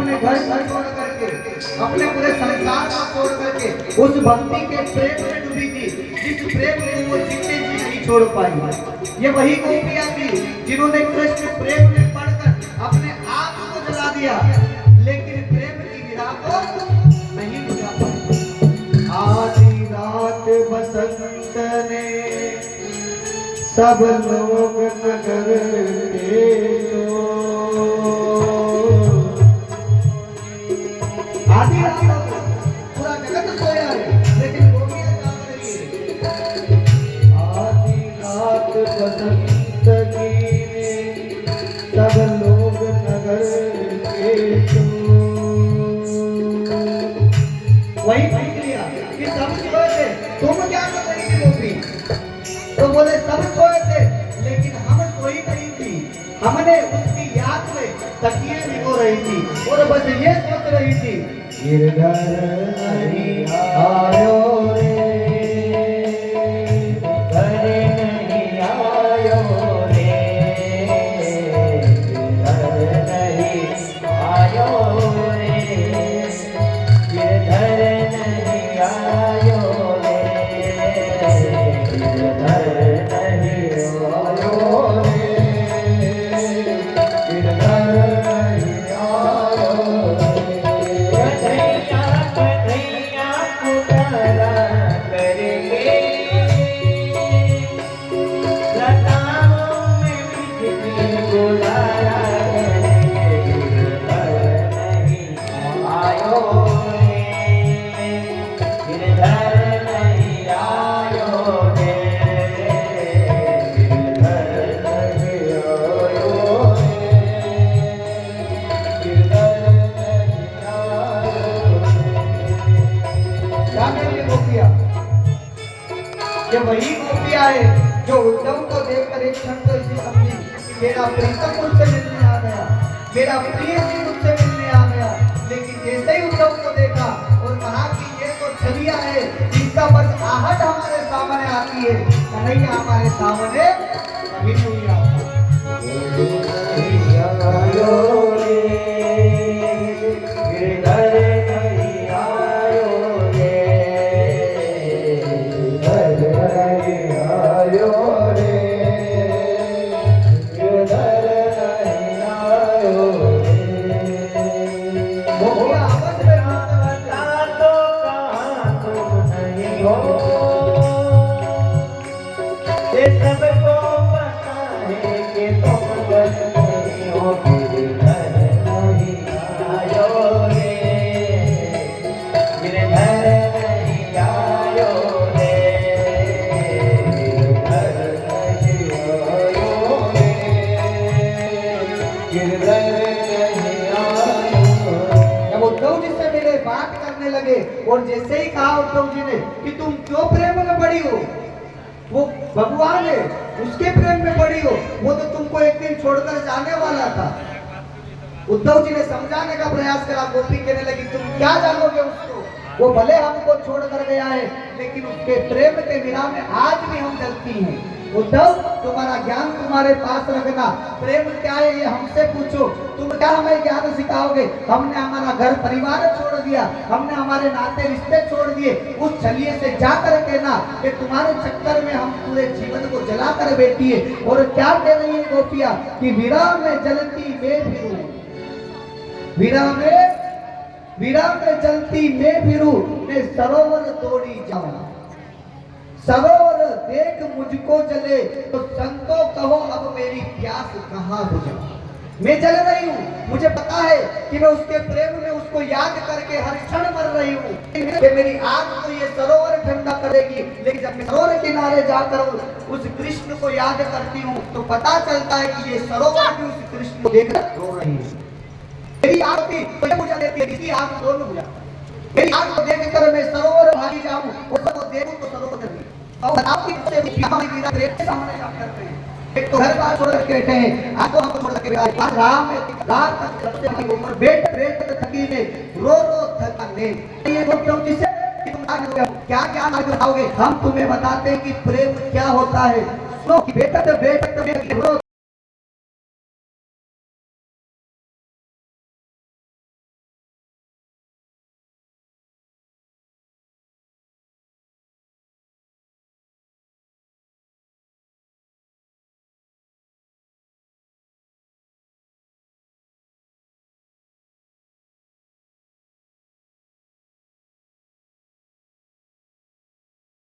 अपने घर को छोड़ करके, अपने पूरे संसार को छोड़ करके उस भक्ति के प्रेम में डूबी थी, जिस प्रेम को वो जिंदगी जी नहीं छोड़ पाई। ये वही गोपियां थी जिन्होंने कृष्ण प्रेम में पड़कर अपने आप को जला दिया, लेकिन प्रेम की विरह को नहीं बुझा पाई। आधी रात बसंत ने सब लोग नगर के आधी रात पूरा जगत सोया है, लेकिन गोपियां जाग रही है। आधी रात बसंत की सब लोग नगर के सो। वही पूछ लिया कि सब सोए थे, तुम क्या कर रही थी गोपी? तो बोले सब सोए थे, लेकिन हम सोई नहीं थी, हमने उसकी याद में तकिए भिगो रही थी और बस ये सोच रही थी, गिरधर नहीं आयो रे, गिरधर नहीं आयो रे, गिरधर नहीं आयो रे, गिरधर नहीं आयो रे, गिरधर ये वही गोपियां है जो उद्धव को देखकर एक क्षण तो इसे समझी कि मेरा प्रीतम मुझसे मिलने आ गया, मेरा प्रिय जी मुझसे मिलने आ गया। लेकिन जैसे ही उद्धव को देखा और कहा कि ये तो छलिया है, जिसका बस आहट हमारे सामने आती है, कन्हैया हमारे सामने कभी नहीं आता। लगे और जैसे ही कहा उद्धव जी ने कि तुम क्यों प्रेम में पड़ी हो, वो भगवान है उसके प्रेम में पड़ी हो, वो तो तुमको एक दिन छोड़कर जाने वाला था। उद्धव जी ने समझाने का प्रयास करा, गोपी कहने लगी तुम क्या जानोगे उसको, वो भले हमको छोड़ कर गया है, लेकिन उसके प्रेम के विरह में आज भी हम जलती हैं। उद्धव तुम्हारा ज्ञान तुम्हारे पास रखना, प्रेम क्या है ये हमसे पूछो, तुम क्या हमें ज्ञान सिखाओगे? हमने हमारा घर परिवार छोड़ दिया, हमने हमारे नाते रिश्ते छोड़ दिए, उस छलिए से जाकर कहना कि तुम्हारे चक्कर में हम पूरे जीवन को जला कर बैठी है। और क्या कह रही है गोपियां कि विरह में जलती मैं फिरूं, विरह में जलती मैं फिरूं, मैं सरोवर दौड़ी जाऊं, सरोवर देख मुझको जले तो संतो कहो अब मेरी प्यास कहाँ बुझा। मैं जल रही हूँ, मुझे पता है कि मैं उसके प्रेम में उसको याद करके हर क्षण मर रही हूँ, कि मेरी आग तो ये सरोवर ठंडा करेगी, लेकिन जब मैं सरोवर किनारे जाकर उस कृष्ण को याद करती हूँ तो पता चलता है कि ये सरोवर भी उस कृष्ण को देख रो रही है। मेरी आग थी तो बुझा देती है, इसकी आग दोनों बुझा, मेरी आग को देखकर मैं सरोवर भागी जाऊं, उसको देखूं तो सरोवर नहीं। और आपकी सामने करते हैं, एक तो घर बार छोड़ के बैठे हैं, आज तो हमको छोड़ के बैठे, आज राम रात तक रस्ते में ऊपर बैठ बैठ थकी ने रो रो थका ने। ये बोलते जिसे कि तुम क्या क्या आगे बताओगे, हम तुम्हें बताते हैं कि प्रेम क्या होता है। सो बैठते बैठते